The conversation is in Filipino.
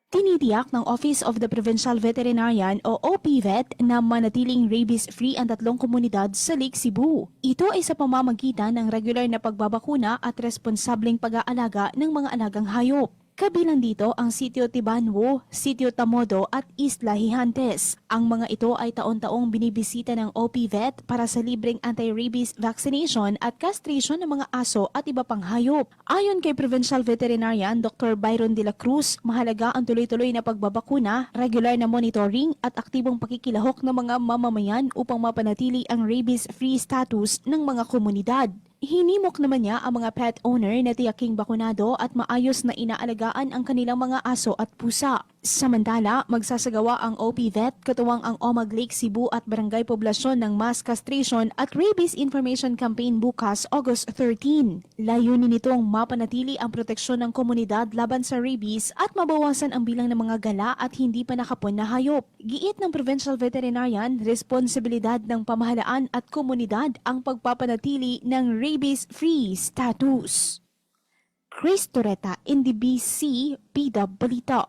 Tinitiyak ng Office of the Provincial Veterinarian o OPVET na manatiling rabies-free ang tatlong komunidad sa Lake Cebu. Ito ay sa pamamagitan ng regular na pagbabakuna at responsableng pag-aalaga ng mga alagang hayop. Kabilang dito ang Sitio Tibanwo, Sitio Tamodo at Isla Hijantes. Ang mga ito ay taon-taong binibisita ng OPVET para sa libreng anti-rabies vaccination at castration ng mga aso at iba pang hayop. Ayon kay Provincial Veterinarian Dr. Byron de la Cruz, mahalaga ang tuloy-tuloy na pagbabakuna, regular na monitoring at aktibong pakikilahok ng mga mamamayan upang mapanatili ang rabies-free status ng mga komunidad. Hinimok naman niya ang mga pet owner na tiyaking bakunado at maayos na inaalagaan ang kanilang mga aso at pusa. Samantala, magsasagawa ang OPVET katuwang ang OMAG Lake Cebu at Barangay Poblasyon ng mass castration at rabies information campaign bukas August 13. Layunin nitong mapanatili ang proteksyon ng komunidad laban sa rabies at mabawasan ang bilang ng mga gala at hindi pa nakapon na hayop. Giit ng Provincial Veterinarian, responsibilidad ng pamahalaan at komunidad ang pagpapanatili ng rabies-free status. Chris Toreta, NDBC, PIDA Balita.